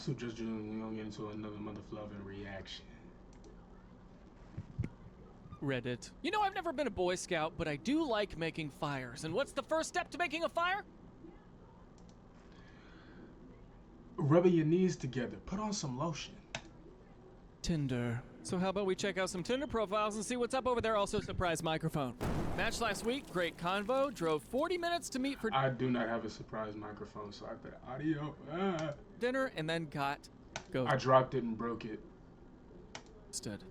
suggest you don't get into another motherfloving reaction. Reddit. You know, I've never been a Boy Scout, but I do like making fires. And what's the first step to making a fire? Rubbing your knees together. Put on some lotion. Tinder. So how about we check out some Tinder profiles and see what's up over there? Also, surprise microphone. Match last week, great convo. Drove 40 minutes to meet for I do not have a surprise microphone, so I have the audio. dinner and then got ghosted. I dropped it and broke it.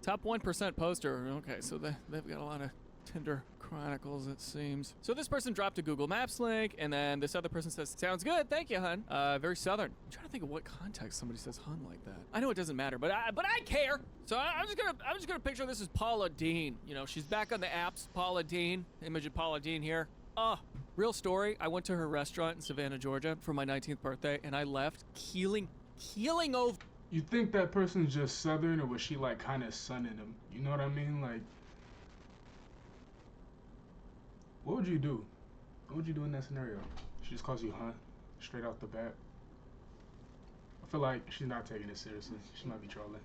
Top 1% poster. Okay, so they've got a lot of Tinder chronicles, it seems. So this person dropped a Google Maps link, and then this other person says, sounds good, thank you, hun. Very southern. I'm trying to think of what context somebody says hun like that. I know it doesn't matter, but I care. So I'm just gonna picture this as Paula Deen. You know, she's back on the apps, Paula Deen. Image of Paula Deen here. Real story. I went to her restaurant in Savannah, Georgia for my 19th birthday, and I left keeling over. You think that person's just southern, or was she like kind of sunning him? You know what I mean? Like, what would you do? What would you do in that scenario? She just calls you hun, straight off the bat. I feel like she's not taking it seriously. She might be trolling.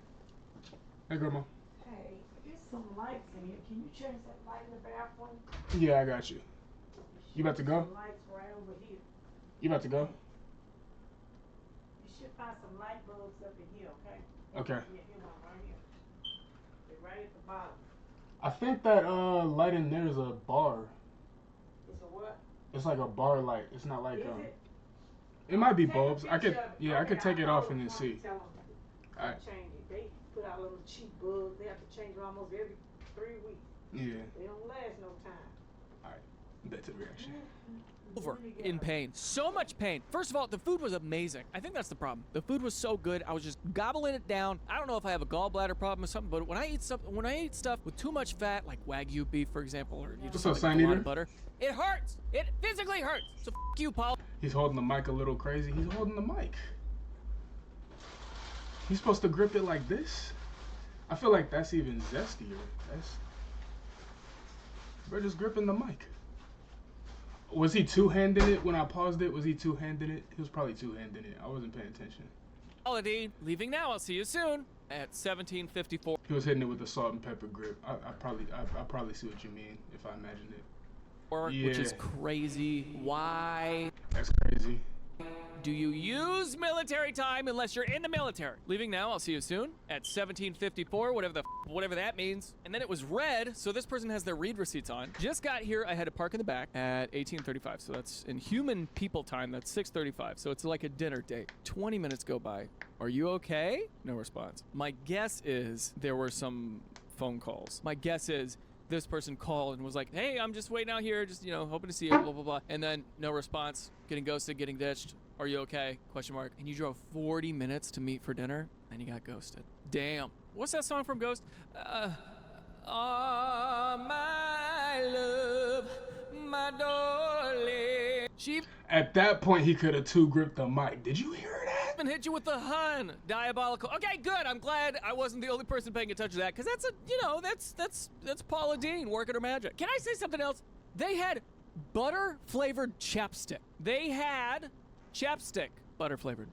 Hey, grandma. Hey, there's some lights in here. Can you change that light in the bathroom? Yeah, I got you. You about to go? Some lights right over here. You about to go? You should find some light bulbs up in here, okay? Okay. Yeah, here one right here. They're right at the bottom. I think that light in there is a bar. It's a what? It's like a bar light. It's not like Is it? It might be Take a bulbs. I could, picture of it. yeah, I could Okay, take it I'll off and then call see. them, tell them Alright. change it. They put out little cheap bulbs. They have to change it almost every 3 weeks. Yeah. They don't last no time. Alright. Back to the reaction. Over in pain. So much pain. First of all, the food was amazing. I think that's the problem. The food was so good. I was just gobbling it down. I don't know if I have a gallbladder problem or something, but when I eat stuff with too much fat, like Wagyu beef, for example, or you just What's up, like Sign a lot Eater? of butter, it hurts. It physically hurts. So f you, Paul. He's holding the mic a little crazy. He's holding the mic. He's supposed to grip it like this? I feel like that's even zestier. We're just gripping the mic. Was he two-handing it when I paused it? Was he two-handing it? He was probably two-handing it. I wasn't paying attention. Holiday, leaving now. I'll see you soon at 17:54. He was hitting it with the salt and pepper grip. I probably see what you mean if I imagined it. Which is Yeah. crazy. Why That's crazy. do you use military time unless you're in the military? Leaving now. I'll see you soon at 17:54. Whatever that means. And then it was red, so this person has their read receipts on. Just got here. I had to park in the back at 18:35. So that's in human people time. That's 6:35. So it's like a dinner date. 20 minutes go by. Are you okay? No response. My guess is there were some phone calls. My guess is this person called and was like, hey, I'm just waiting out here, just, you know, hoping to see you, blah, blah, blah. And then no response, getting ghosted, getting ditched. Are you okay? Question mark. And you drove 40 minutes to meet for dinner, and you got ghosted. Damn. What's that song from Ghost? Oh, my love, my darling. She At that point, he could have two-gripped the mic. Did you hear that? even hit you with the hun. Diabolical. Okay, good. I'm glad I wasn't the only person paying attention to that, because that's a, you know, that's Paula Deen working her magic. Can I say something else? They had butter-flavored chapstick. They had chapstick butter-flavored.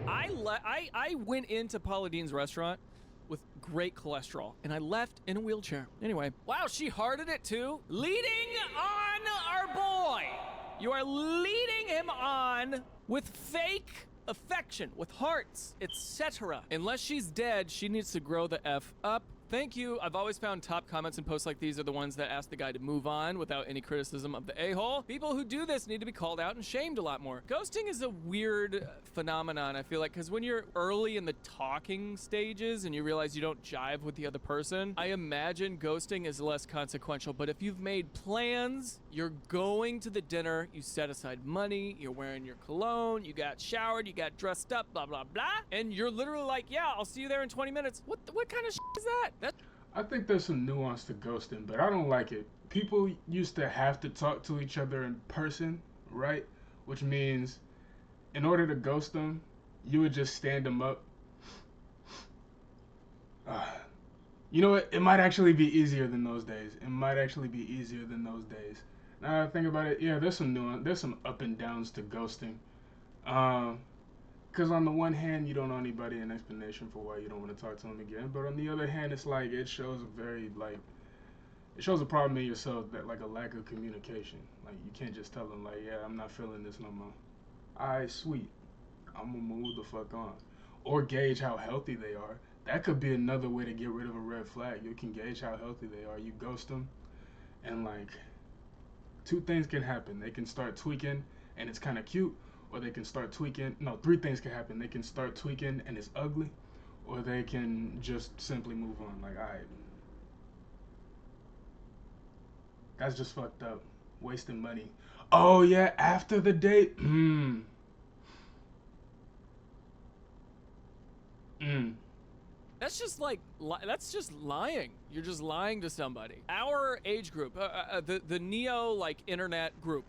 I went into Paula Deen's restaurant with great cholesterol, and I left in a wheelchair. Anyway, wow, she hearted it too. Leading on our boy. You are leading him on with fake affection, with hearts, etc. Unless she's dead, she needs to grow the F up. Thank you. I've always found top comments and posts like these are the ones that ask the guy to move on without any criticism of the a-hole. People who do this need to be called out and shamed a lot more. Ghosting is a weird phenomenon, I feel like, because when you're early in the talking stages and you realize you don't jive with the other person, I imagine ghosting is less consequential. But if you've made plans, you're going to the dinner, you set aside money, you're wearing your cologne, you got showered, you got dressed up, blah, blah, blah, and you're literally like, yeah, I'll see you there in 20 minutes. What kind of shit is that? I think there's some nuance to ghosting, but I don't like it. People used to have to talk to each other in person, right? Which means in order to ghost them, you would just stand them up. You know what? It might actually be easier than those days. Now that I think about it, yeah, there's some nuance. There's some up and downs to ghosting. Because on the one hand, you don't owe anybody an explanation for why you don't want to talk to them again. But on the other hand, it's like it shows it shows a problem in yourself, that like a lack of communication. Like you can't just tell them like, yeah, I'm not feeling this no more. Alright, sweet. I'm gonna move the fuck on. Or gauge how healthy they are. That could be another way to get rid of a red flag. You can gauge how healthy they are. You ghost them, and like two things can happen. They can start tweaking, and it's kind of cute, or they can start tweaking. No, three things can happen. They can start tweaking, and it's ugly, or they can just simply move on. Like, alright, that's just fucked up. Wasting money. Oh yeah, after the date. That's just like that's just lying. You're just lying to somebody. Our age group, the neo like internet group.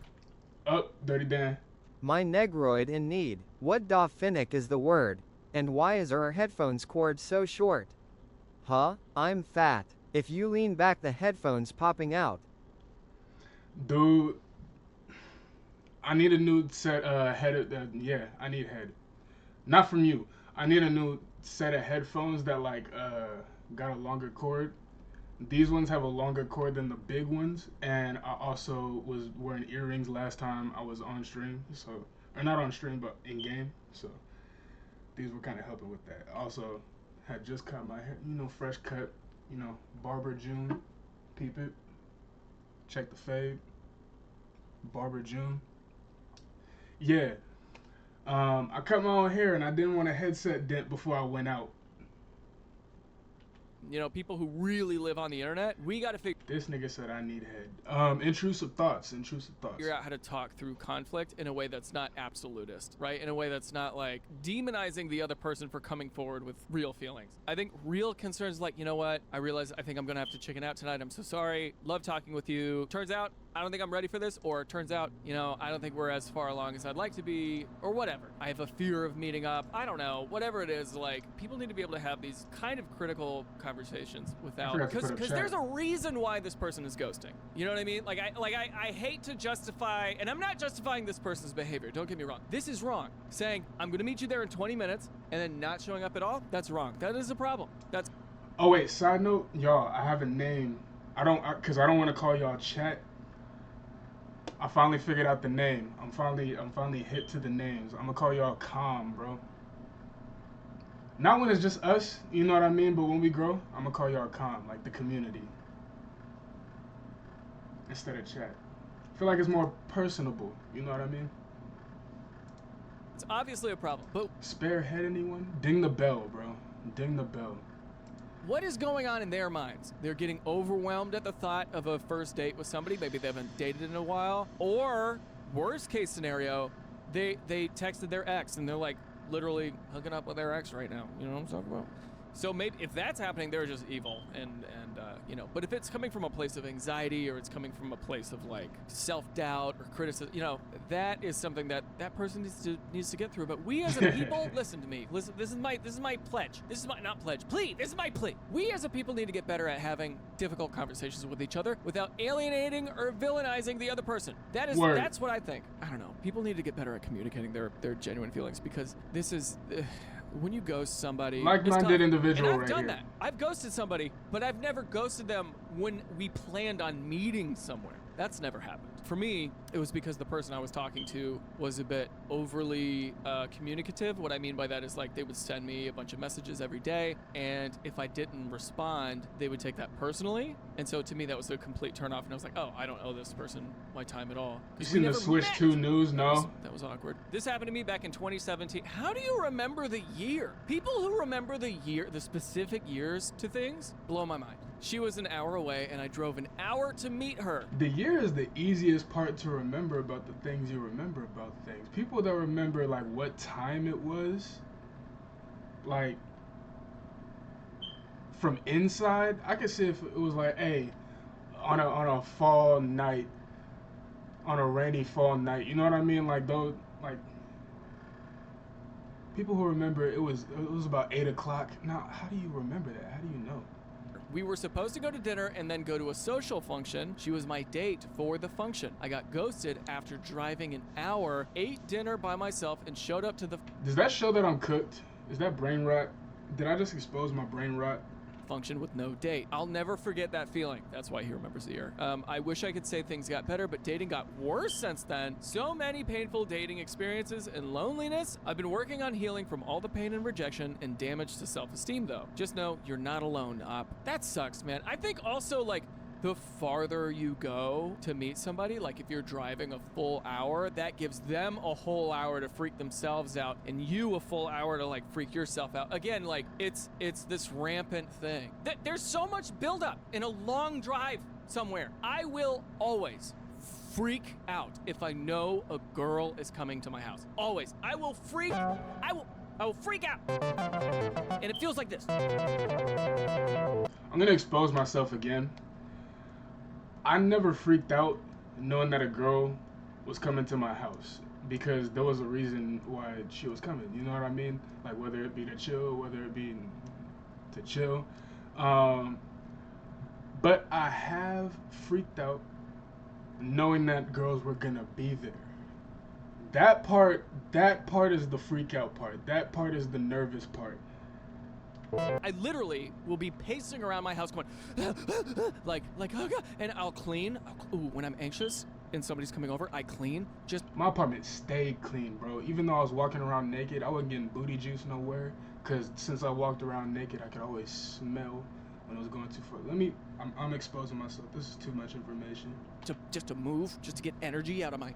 Oh, Dirty Dan. My negroid in need. What da finnick is the word? And why is our headphones cord so short? Huh? I'm fat. If you lean back, the headphones popping out. Dude, I need a new set head. Yeah, I need head. Not from you. I need a new set of headphones that like got a longer cord. These ones have a longer cord than the big ones, and I also was wearing earrings last time I was on stream, so, or not on stream, but in game. So these were kind of helping with that. Also, had just cut my hair, fresh cut, Barber June. Peep it. Check the fade. Barber June. Yeah. I cut my own hair and I didn't want a headset dent before I went out. People who really live on the internet, we got to figure. This nigga said I need head. Intrusive thoughts. Figure out how to talk through conflict in a way that's not absolutist, right? In a way that's not like demonizing the other person for coming forward with real feelings. I think real concerns like, you know what? I realize I think I'm gonna have to chicken out tonight. I'm so sorry. Love talking with you. Turns out I don't think I'm ready for this, or it turns out, I don't think we're as far along as I'd like to be, or whatever. I have a fear of meeting up. I don't know. Whatever it is, like people need to be able to have these kind of critical conversations without, because there's a reason why this person is ghosting. You know what I mean? Like I hate to justify, and I'm not justifying this person's behavior. Don't get me wrong. This is wrong. Saying I'm gonna meet you there in 20 minutes and then not showing up at all. That's wrong. That is a problem. That's. Oh wait, side note, y'all. I have a name. Because I don't want to call y'all chat. I finally figured out the name. I'm finally hit to the names. I'm gonna call y'all Calm, bro. Not when it's just us, you know what I mean? But when we grow, I'm gonna call y'all Calm, like the community. Instead of chat. I feel like it's more personable, you know what I mean? It's obviously a problem, but... Spare head, anyone? Ding the bell, bro. Ding the bell. What is going on in their minds? They're getting overwhelmed at the thought of a first date with somebody. Maybe they haven't dated in a while. Or, worst case scenario, they texted their ex and they're like literally hooking up with their ex right now. You know what I'm talking about? So maybe if that's happening, they're just evil, and But if it's coming from a place of anxiety, or it's coming from a place of like self-doubt or criticism, that is something that person needs to get through. But we as a people, listen to me. Listen, this is my pledge. This is my not pledge. Plea. This is my plea. We as a people need to get better at having difficult conversations with each other without alienating or villainizing the other person. That's what I think. I don't know. People need to get better at communicating their genuine feelings, because this is. When you ghost somebody, like-minded individual, and I've right done here. that. I've ghosted somebody, but I've never ghosted them when we planned on meeting somewhere. That's never happened. For me, it was because the person I was talking to was a bit overly communicative. What I mean by that is like they would send me a bunch of messages every day, and if I didn't respond, they would take that personally. And so to me, that was a complete turnoff. And I was like, oh, I don't owe this person my time at all. You seen the Switch 2 news? No? That was awkward. This happened to me back in 2017. How do you remember the year? People who remember the specific years to things, blow my mind. She was an hour away, and I drove an hour to meet her. The year is the easiest part to remember about the things you remember about things. People that remember, like, what time it was, like, from inside, I could see if it was like, hey, on a fall night, on a rainy fall night, you know what I mean? Like, those, like, people who remember it was about 8 o'clock. Now, how do you remember that? How do you know? We were supposed to go to dinner and then go to a social function. She was my date for the function. I got ghosted after driving an hour, ate dinner by myself, and showed up to the Does that show that I'm cooked? Is that brain rot? Did I just expose my brain rot? function with no date. I'll never forget that feeling. That's why he remembers the year. I wish I could say things got better, but dating got worse since then. So many painful dating experiences and loneliness. I've been working on healing from all the pain and rejection and damage to self-esteem though. Just know you're not alone, Op. That sucks, man. I think also like the farther you go to meet somebody, like if you're driving a full hour, that gives them a whole hour to freak themselves out and you a full hour to like freak yourself out. Again, like it's this rampant thing. There's so much buildup in a long drive somewhere. I will always freak out if I know a girl is coming to my house. Always. I will freak out. And it feels like this. I'm gonna expose myself again. I never freaked out knowing that a girl was coming to my house because there was a reason why she was coming. You know what I mean? Like whether it be to chill, whether it be to chill. But I have freaked out knowing that girls were gonna be there. That part is the freak out part. That part is the nervous part. I literally will be pacing around my house going, like, oh God, and I'll clean. When I'm anxious and somebody's coming over, I clean. Just my apartment stayed clean, bro. Even though I was walking around naked, I wasn't getting booty juice nowhere. Cause since I walked around naked, I could always smell when it was going too far. I'm exposing myself. This is too much information. Just to move, just to get energy out of my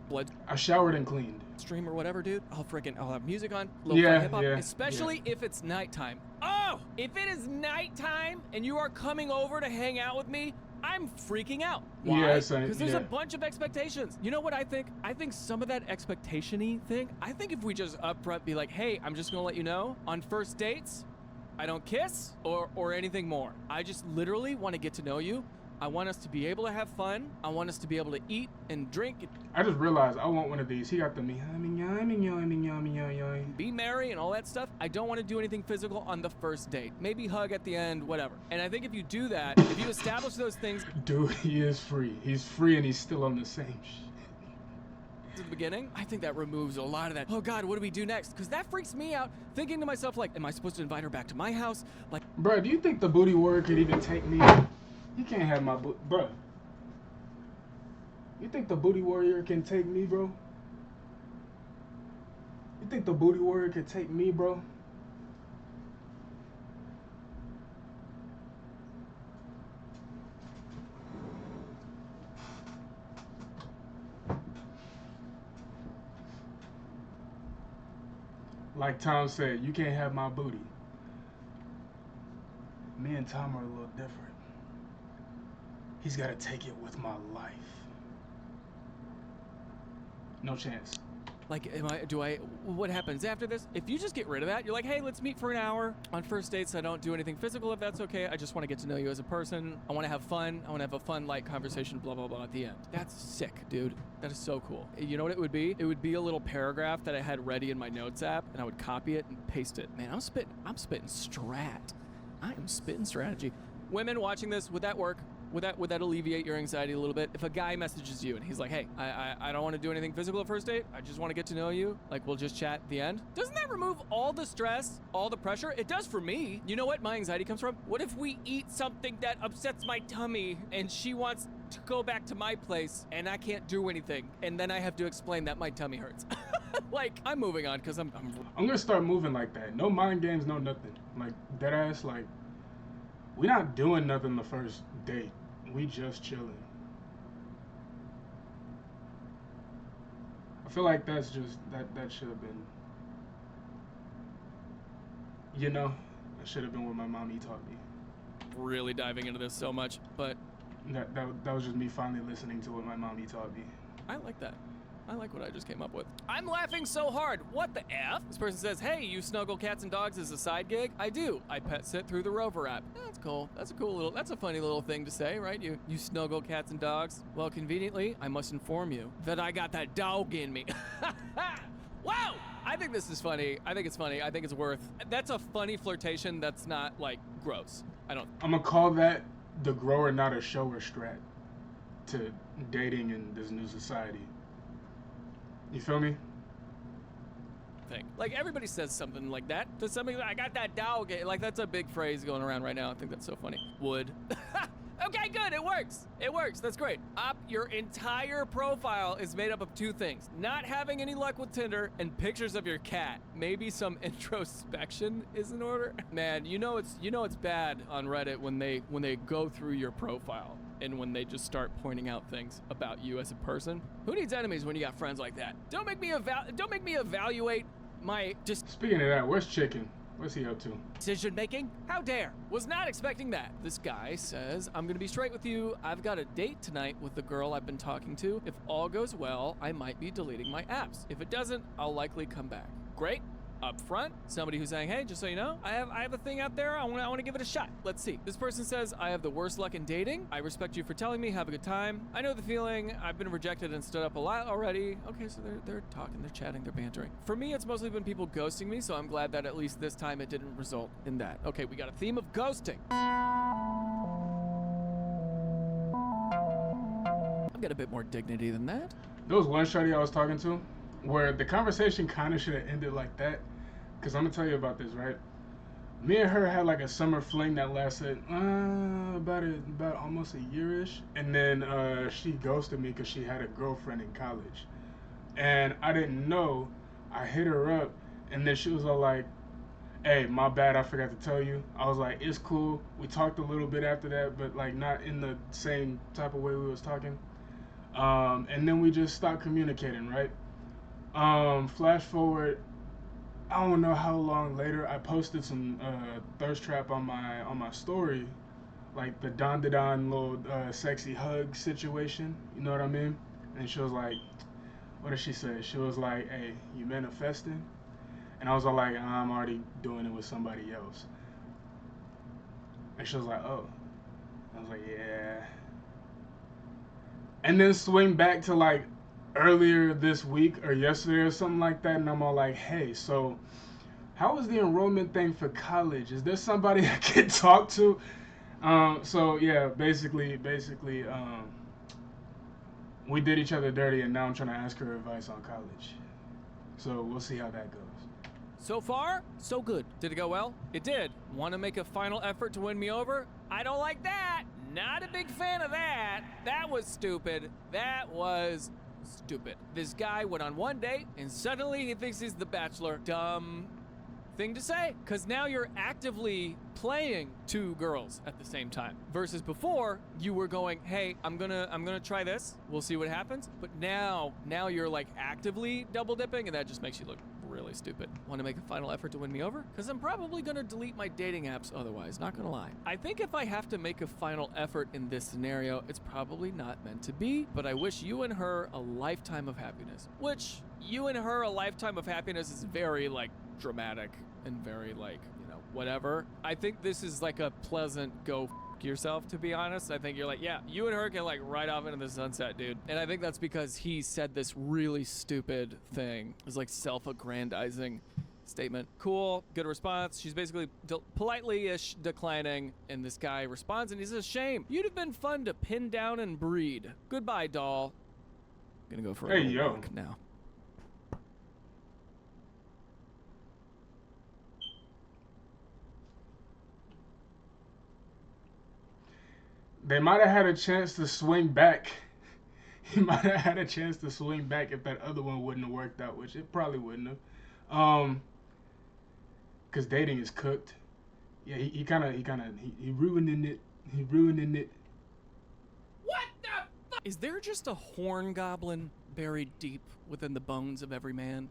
blood. I showered and cleaned. Stream or whatever, dude. I'll have music on, lo-fi hip hop, yeah, especially if it's nighttime. Oh, if it is nighttime and you are coming over to hang out with me, I'm freaking out. Why? Yeah, because there's a bunch of expectations. You know what I think? I think some of that expectation-y thing, I think if we just upfront be like, hey, I'm just gonna let you know, on first dates, I don't kiss or anything more. I just literally want to get to know you. I want us to be able to have fun. I want us to be able to eat and drink. I just realized I want one of these. He got the me. Be merry and all that stuff. I don't want to do anything physical on the first date. Maybe hug at the end, whatever. And I think if you do that, if you establish those things, dude, he is free. He's free and he's still on the same shit. at the beginning, I think that removes a lot of that. Oh God, what do we do next? Because that freaks me out. Thinking to myself, like, am I supposed to invite her back to my house? Like, bro, do you think the booty warrior could even take me? You can't have my bro. You think the booty warrior can take me, bro? You think the booty warrior could take me, bro? Like Tom said, you can't have my booty. Me and Tom are a little different. He's got to take it with my life. No chance. Like, what happens after this? If you just get rid of that, you're like, hey, let's meet for an hour. On first dates, I don't do anything physical if that's okay. I just want to get to know you as a person. I want to have fun. I want to have a fun, light conversation, blah, blah, blah at the end. That's sick, dude. That is so cool. You know what it would be? It would be a little paragraph that I had ready in my notes app, and I would copy it and paste it. Man, I'm spitting strat. I am spitting strategy. Women watching this, would that work? Would that alleviate your anxiety a little bit? If a guy messages you and he's like, hey, I don't want to do anything physical at first date. I just want to get to know you. Like, we'll just chat at the end. Doesn't that remove all the stress, all the pressure? It does for me. You know what my anxiety comes from? What if we eat something that upsets my tummy and she wants to go back to my place and I can't do anything? And then I have to explain that my tummy hurts. Like, I'm moving on because I'm going to start moving like that. No mind games, no nothing. Like, dead ass, like, we're not doing nothing the first date. We just chilling. I feel like that's just that should have been, you know, that should have been what my mommy taught me. really diving into this so much, but That was just me finally listening to what my mommy taught me. I like that. I like what I just came up with. I'm laughing so hard. What the F? This person says, hey, you snuggle cats and dogs as a side gig? I do. I pet sit through the Rover app. That's cool. That's a funny little thing to say, right? You snuggle cats and dogs? Well, conveniently, I must inform you that I got that dog in me. Wow! I think this is funny. I think it's funny. I think it's worth. That's a funny flirtation. That's not like gross. I don't. I'm gonna call that the grower, not a shower strat to dating in this new society. You feel me? Thing. Like everybody says something like that to somebody. I got that dog. Like that's a big phrase going around right now. I think that's so funny. Would. Okay, good. It works. It works. That's great. Your entire profile is made up of two things: not having any luck with Tinder and pictures of your cat. Maybe some introspection is in order. Man, you know it's bad on Reddit when they go through your profile and when they just start pointing out things about you as a person. Who needs enemies when you got friends like that? Don't make me evaluate my Speaking of that, where's Chicken? What's he up to? decision making? How dare? Was not expecting that. This guy says, I'm gonna be straight with you. I've got a date tonight with the girl I've been talking to. If all goes well, I might be deleting my apps. If it doesn't, I'll likely come back. Great. Up front, somebody who's saying, hey, just so you know, I have a thing out there. I want to give it a shot. Let's see. This person says, I have the worst luck in dating. I respect you for telling me. Have a good time. I know the feeling. I've been rejected and stood up a lot already. Okay, so they're talking, they're chatting, they're bantering. For me, it's mostly been people ghosting me, so I'm glad that at least this time it didn't result in that. Okay, we got a theme of ghosting. I've got a bit more dignity than that. There was one shorty I was talking to where the conversation kind of should have ended like that. Because I'm going to tell you about this, right? Me and her had like a summer fling that lasted about almost a year-ish. And then she ghosted me because she had a girlfriend in college. And I didn't know. I hit her up. And then she was all like, hey, my bad, I forgot to tell you. I was like, it's cool. We talked a little bit after that, but like not in the same type of way we was talking. And then we just stopped communicating, right? Flash forward, I don't know how long later, I posted some thirst trap on my story, like the Don little sexy hug situation. You know what I mean? And she was like, what did she say? She was like, hey, you manifesting? And I was all like, I'm already doing it with somebody else. And she was like, oh. I was like, yeah. And then swing back to like earlier this week or yesterday or something like that, and I'm all like, hey, so how was the enrollment thing for college? Is there somebody I can talk to? So yeah, basically, we did each other dirty, and now I'm trying to ask her advice on college. So we'll see how that goes. So far, so good. Did it go well? It did. Want to make a final effort to win me over? I don't like that. Not a big fan of that. That was stupid. That was stupid. This guy went on one date and suddenly he thinks he's the Bachelor. Dumb thing to say, because now you're actively playing two girls at the same time versus before you were going, hey, I'm gonna try this, we'll see what happens. But now you're like actively double dipping, and that just makes you look really stupid. Want to make a final effort to win me over? Because I'm probably gonna delete my dating apps otherwise, not gonna lie. I think if I have to make a final effort in this scenario, it's probably not meant to be, but I wish you and her a lifetime of happiness. Which, you and her a lifetime of happiness is very like dramatic and very like, you know, whatever. I think this is like a pleasant go f yourself, to be honest. I think you're like, yeah, you and her can like ride off into the sunset, dude. And I think that's because he said this really stupid thing. It was like self-aggrandizing statement. Cool, good response. She's basically politely-ish declining, and this guy responds and he says, shame. You'd have been fun to pin down and breed. Goodbye, doll. Gonna go for a little walk now. They might have had a chance to swing back. He might have had a chance to swing back if that other one wouldn't have worked out, which it probably wouldn't have. Cause dating is cooked. Yeah, he ruining it. He ruining it. What the fuck? Is there just a horn goblin buried deep within the bones of every man?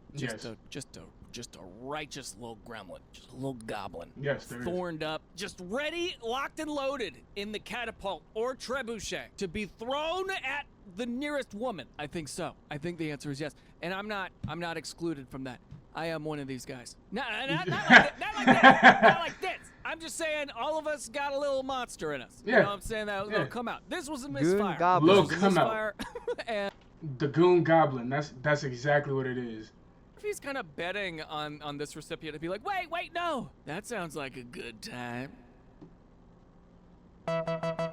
Just a righteous little gremlin. Just a little goblin. Yes, there thorned up, just ready, locked and loaded in the catapult or trebuchet to be thrown at the nearest woman. I think so. I think the answer is yes. And I'm not excluded from that. I am one of these guys. Not like this. Not like this. I'm just saying all of us got a little monster in us. Yeah. You know what I'm saying? That little come out. This was a misfire. Goon goblin. Little come out. And The goon goblin. That's exactly what it is. if he's kind of betting on this recipient to be like, wait, no. That sounds like a good time.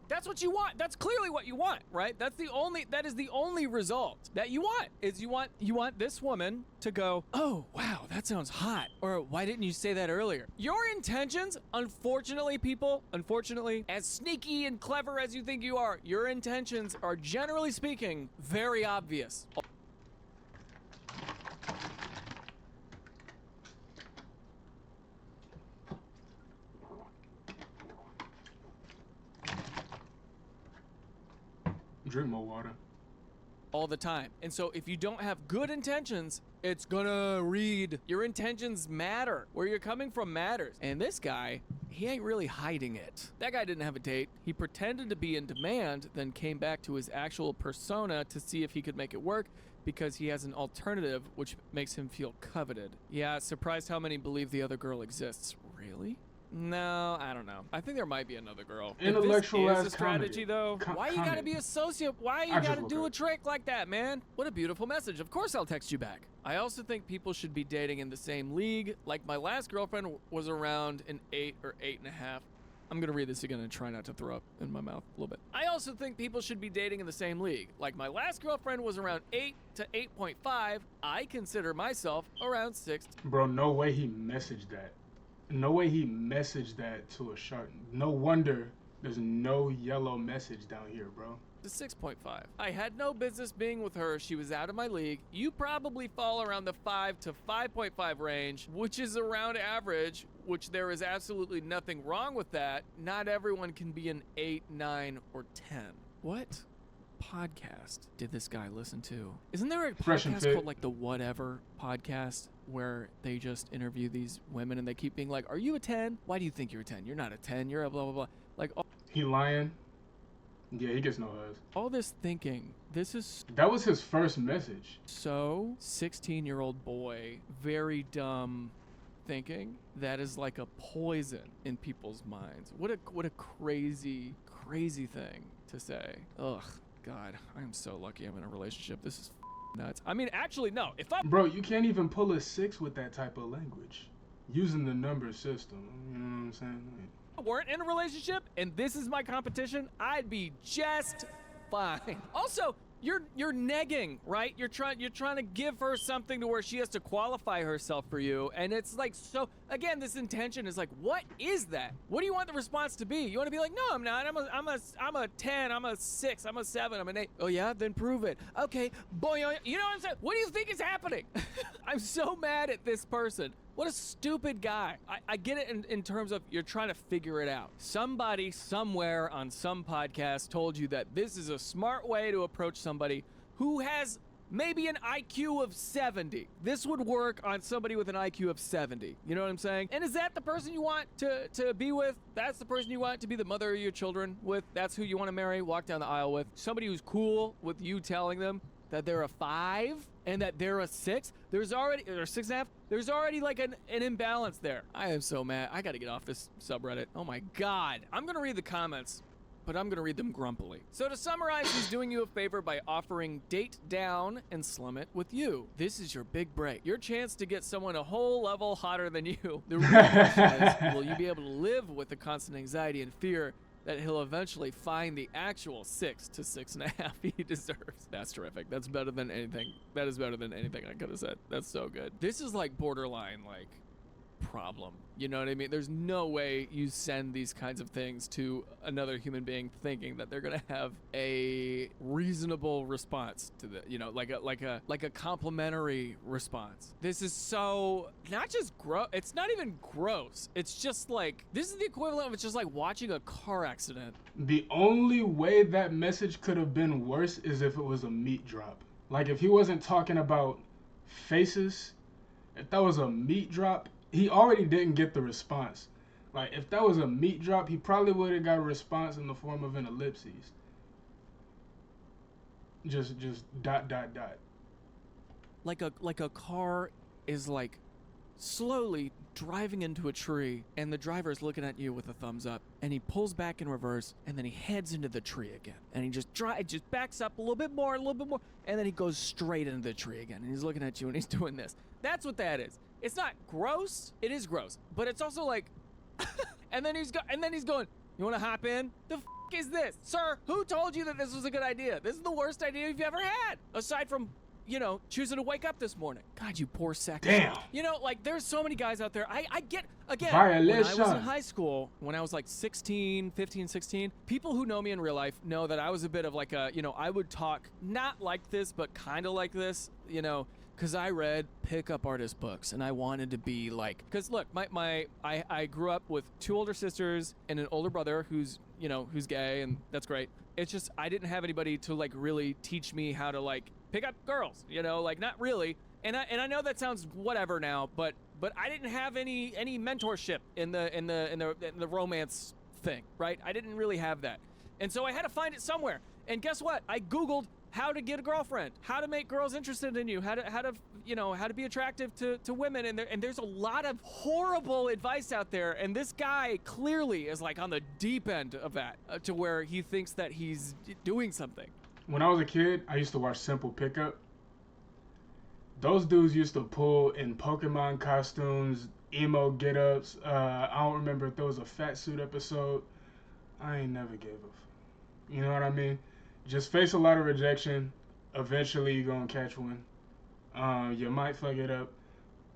That's what you want. That's clearly what you want, right? That is the only result that you want. Is you want this woman to go, "Oh, wow, that sounds hot." Or, "Why didn't you say that earlier?" Your intentions, unfortunately, as sneaky and clever as you think you are, your intentions are, generally speaking, very obvious. Drink more water. All the time. And so if you don't have good intentions, it's gonna read. Your intentions matter. Where you're coming from matters. And this guy, he ain't really hiding it. That guy didn't have a date. He pretended to be in demand, then came back to his actual persona to see if he could make it work, because he has an alternative which makes him feel coveted. Yeah, surprised how many believe the other girl exists. Really? No, I don't know. I think there might be another girl. Intellectual if this ass is a strategy, though, why you gotta be a sociopath? Why you gotta do a trick like that, man? What a beautiful message. Of course I'll text you back. I also think people should be dating in the same league. Like my last girlfriend was around an 8 or 8.5. I'm gonna read this again and try not to throw up in my mouth a little bit. I also think people should be dating in the same league. Like my last girlfriend was around 8 to 8.5. I consider myself around 6. Bro, no way he messaged that. No way he messaged that to a shark. No wonder there's no yellow message down here, bro. To 6.5. I had no business being with her. She was out of my league. You probably fall around the 5 to 5.5 range, which is around average, which there is absolutely nothing wrong with that. Not everyone can be an 8, 9, or 10. What podcast did this guy listen to? Isn't there a podcast called like the Whatever podcast, where they just interview these women and they keep being like, "Are you a 10? Why do you think you're a 10? You're not a 10. You're a blah, blah, blah." Like, he lying? Yeah, he gets no huzz. All this thinking, this is... That was his first message. So, 16-year-old boy, very dumb thinking. That is like a poison in people's minds. What a crazy, crazy thing to say. Ugh, God, I am so lucky I'm in a relationship. This is nuts. I mean, actually, no. If I'm... Bro, you can't even pull a 6 with that type of language. Using the number system. You know what I'm saying? Weren't in a relationship and this is my competition, I'd be just fine. Also, you're negging, right? You're trying to give her something to where she has to qualify herself for you, and it's like, so again, this intention is like, what is that? What do you want the response to be? You want to be like, "No, I'm not. I'm a 10. I'm a 6. I'm a 7. I'm an 8. Oh yeah, then prove it. Okay, boy, you know what I'm saying? What do you think is happening? I'm so mad at this person. What a stupid guy. I get it in terms of you're trying to figure it out. Somebody somewhere on some podcast told you that this is a smart way to approach somebody who has maybe an IQ of 70. This would work on somebody with an IQ of 70. You know what I'm saying? And is that the person you want to be with? That's the person you want to be the mother of your children with? That's who you want to marry, walk down the aisle with? Somebody who's cool with you telling them that they're a 5 and that they're a 6? Or 6.5? There's already like an imbalance there. I am so mad. I gotta get off this subreddit. Oh my God. I'm gonna read the comments, but I'm gonna read them grumpily. So to summarize, he's doing you a favor by offering date down and slum it with you. This is your big break. Your chance to get someone a whole level hotter than you. The real question is, will you be able to live with the constant anxiety and fear that he'll eventually find the actual 6 to 6.5 he deserves? That's terrific. That's better than anything. That is better than anything I could have said. That's so good. This is like borderline, like, problem. You know what I mean? There's no way you send these kinds of things to another human being thinking that they're gonna have a reasonable response to the, you know, like a complimentary response. This is so not just gross. It's not even gross. It's just like, this is the equivalent of, it's just like watching a car accident. The only way that message could have been worse is if it was a meat drop. Like if he wasn't talking about faces, if that was a meat drop, he already didn't get the response. Like, if that was a meat drop, he probably would have got a response in the form of an ellipses. Just ... Like a car is like slowly driving into a tree, and the driver's looking at you with a thumbs up, and he pulls back in reverse, and then he heads into the tree again, and he just backs up a little bit more, and then he goes straight into the tree again, and he's looking at you, and he's doing this. That's what that is. It's not gross. It is gross, but it's also like, and then he's going, you want to hop in? The f is this, sir? Who told you that this was a good idea? This is the worst idea you've ever had, aside from, you know, choosing to wake up this morning. God, you poor sack. Damn. You know, like, there's so many guys out there. I get, again, Violation. when I was in high school, when I was like 15, 16, people who know me in real life know that I was a bit of like a, you know, I would talk not like this, but kind of like this, you know, because I read pickup artist books, and I wanted to be like, because look, I grew up with 2 older sisters and an older brother who's, you know, who's gay, and that's great. It's just, I didn't have anybody to like really teach me how to like pick up girls, you know, like not really. And I know that sounds whatever now, but I didn't have any mentorship in the romance thing, right? I didn't really have that. And so I had to find it somewhere. And guess what? I Googled how to get a girlfriend, how to make girls interested in you, how to be attractive to women, and there's a lot of horrible advice out there, and this guy clearly is like on the deep end of that, to where he thinks that he's doing something. When I was a kid, I used to watch Simple Pickup. Those dudes used to pull in Pokemon costumes, emo get-ups. I don't remember if there was a fat suit episode. I ain't never gave a you know what I mean? Just face a lot of rejection. Eventually, you're going to catch one. You might fuck it up.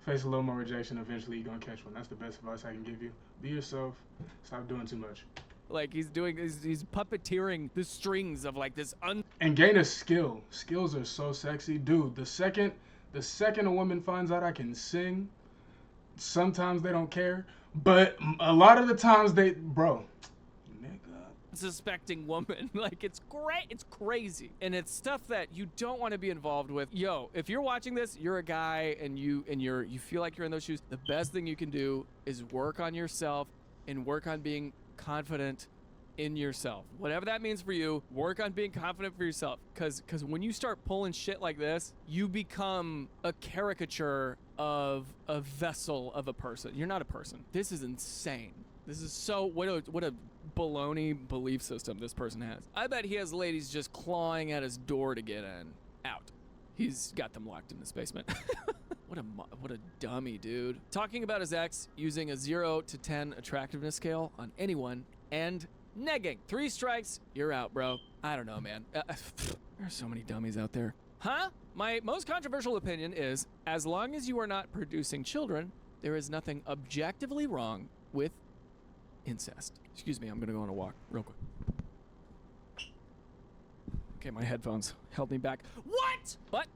Face a little more rejection. Eventually, you're going to catch one. That's the best advice I can give you. Be yourself. Stop doing too much. Like, he's puppeteering the strings of, like, this And gain a skill. Skills are so sexy. Dude, the second a woman finds out I can sing, sometimes they don't care. But a lot of the times bro. suspecting woman. Like, it's great. It's crazy. And it's stuff that you don't want to be involved with. Yo, if you're watching this, you're a guy and you feel like you're in those shoes, the best thing you can do is work on yourself and work on being confident in yourself. Whatever that means for you, work on being confident for yourself. Cause when you start pulling shit like this, you become a caricature of a vessel of a person. You're not a person. This is insane. This is so, what a baloney belief system this person has. I bet he has ladies just clawing at his door to get in. Out. He's got them locked in his basement. What a dummy, dude. Talking about his ex using a 0 to 10 attractiveness scale on anyone and negging. 3 strikes, you're out, bro. I don't know, man. There's so many dummies out there. Huh? My most controversial opinion is, as long as you are not producing children, there is nothing objectively wrong with incest. Excuse me, I'm gonna go on a walk real quick. Okay, my headphones held me back. What? But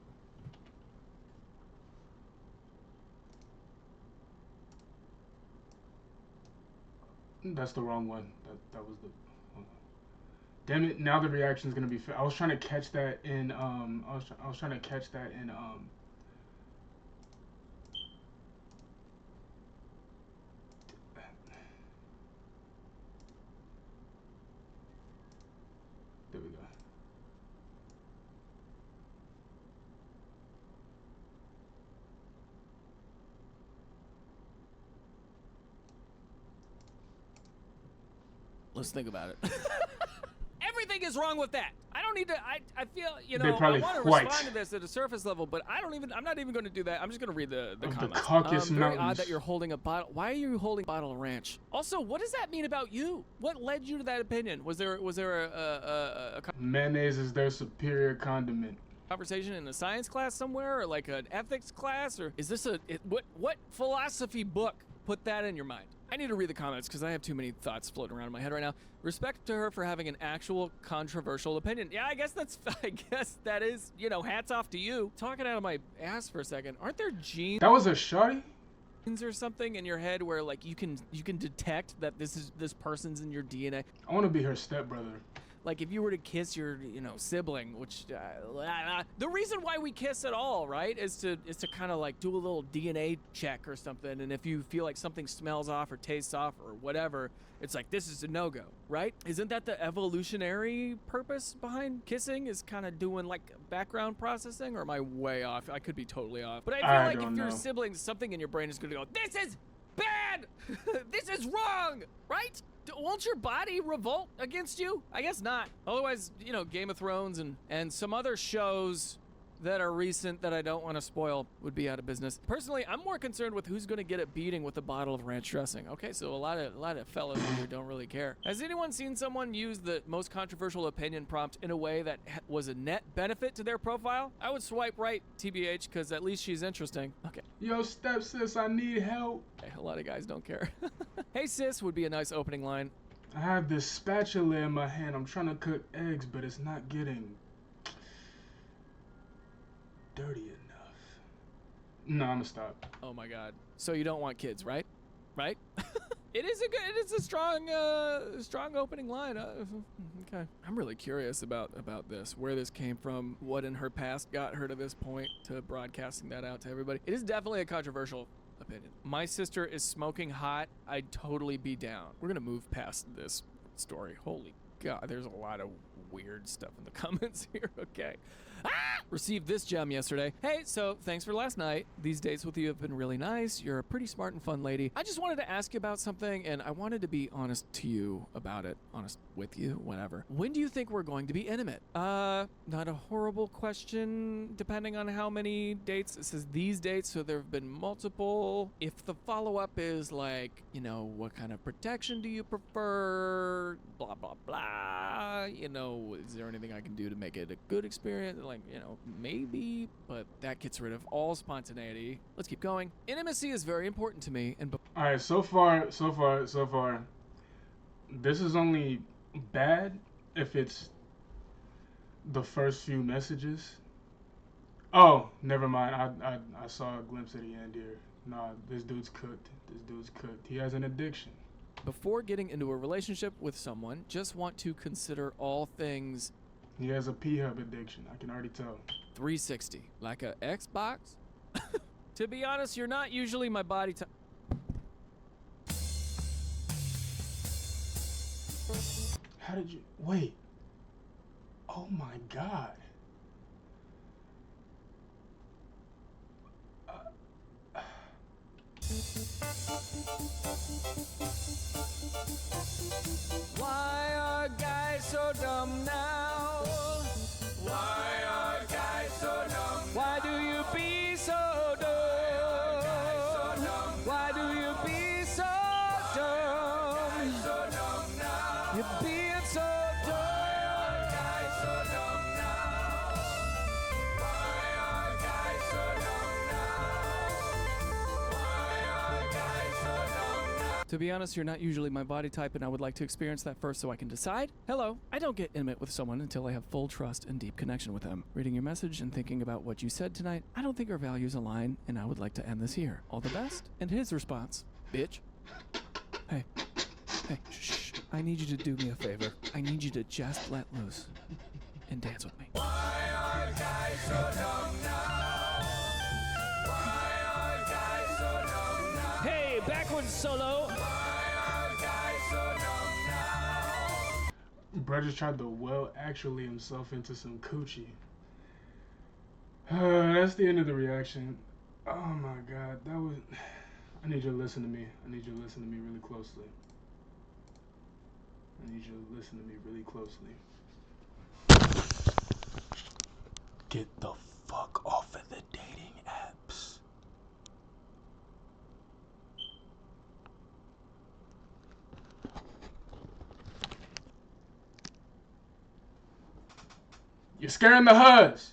that's the wrong one. That was the. Damn it! Now the reaction is gonna be. I was trying to catch that in. I was trying to catch that in. There we go. let's think about it. Everything is wrong with that. I don't need to. I feel, you They know, I probably want to white. respond to this at a surface level, but I'm not even going to do that. I'm just going to read the Of comments. the Caucasus Very odd Mountains. that you're holding a bottle. Why are you holding a bottle of ranch? Also, what does that mean about you? What led you to that opinion? Was there a Mayonnaise is their superior condiment. conversation in a science class somewhere, or like an ethics class, or is this what philosophy book put that in your mind? I need to read the comments because I have too many thoughts floating around in my head right now. Respect to her for having an actual controversial opinion. Yeah, I guess that is, you know, hats off to you. Talking out of my ass for a second. Aren't there genes That was a shawty? or something in your head where like you can detect that this person's in your DNA? I want to be her stepbrother. Like if you were to kiss your, sibling, which the reason why we kiss at all, right, is to kind of like do a little DNA check or something. And if you feel like something smells off or tastes off or whatever, it's like this is a no-go, right? Isn't that the evolutionary purpose behind kissing? Is kind of doing like background processing, or am I way off? I could be totally off. But I feel like if your siblings, something in your brain is going to go, this is bad, this is wrong, right? Won't your body revolt against you? I guess not. Otherwise, Game of Thrones and some other shows that are recent that I don't want to spoil would be out of business. Personally, I'm more concerned with who's going to get a beating with a bottle of ranch dressing. Okay, so a lot of fellows here don't really care. Has anyone seen someone use the most controversial opinion prompt in a way that was a net benefit to their profile? I would swipe right, TBH, because at least she's interesting. Okay. Yo, stepsis, I need help. Okay, a lot of guys don't care. Hey sis would be a nice opening line. I have this spatula in my hand. I'm trying to cook eggs, but it's not getting dirty enough. No, I'm gonna stop. Oh my god. So you don't want kids, right? Right? It is a strong opening line. Okay. I'm really curious about this, where this came from, what in her past got her to this point to broadcasting that out to everybody. It is definitely a controversial opinion. My sister is smoking hot. I'd totally be down. We're gonna move past this story. Holy god, there's a lot of weird stuff in the comments here. Okay. Received this gem yesterday. Hey, so thanks for last night. These dates with you have been really nice. You're a pretty smart and fun lady. I just wanted to ask you about something, and I wanted to be honest to you about it. Honest with you, whatever. When do you think we're going to be intimate? Not a horrible question, depending on how many dates. It says these dates, so there have been multiple. If the follow-up is like, what kind of protection do you prefer? Blah, blah, blah. Is there anything I can do to make it a good experience? Like, maybe, but that gets rid of all spontaneity. Let's keep going. Intimacy is very important to me. And all right, so far, this is only bad if it's the first few messages. Oh, never mind. I saw a glimpse at the end here. Nah, this dude's cooked. He has an addiction. Before getting into a relationship with someone, just want to consider all things. He has a P-Hub addiction. I can already tell. 360. Like a Xbox? To be honest, you're not usually my body type. How did you... Wait. Oh my god. Why are guys so dumb now? Why are guys so dumb? Why do you be so dumb? Why do you be so dumb? You're being so dumb. To be honest, you're not usually my body type, and I would like to experience that first so I can decide. Hello. I don't get intimate with someone until I have full trust and deep connection with them. Reading your message and thinking about what you said tonight, I don't think our values align, and I would like to end this here. All the best. And his response, bitch. Hey, shh. I need you to do me a favor. I need you to just let loose and dance with me. Why are guys so dumb now? Why are guys so dumb now? Hey, backwards solo. Bro just tried to actually himself into some coochie. That's the end of the reaction. Oh my god, that was... I need you to listen to me. Really closely. Get the fuck off of the dating apps. You're scaring the Huzz.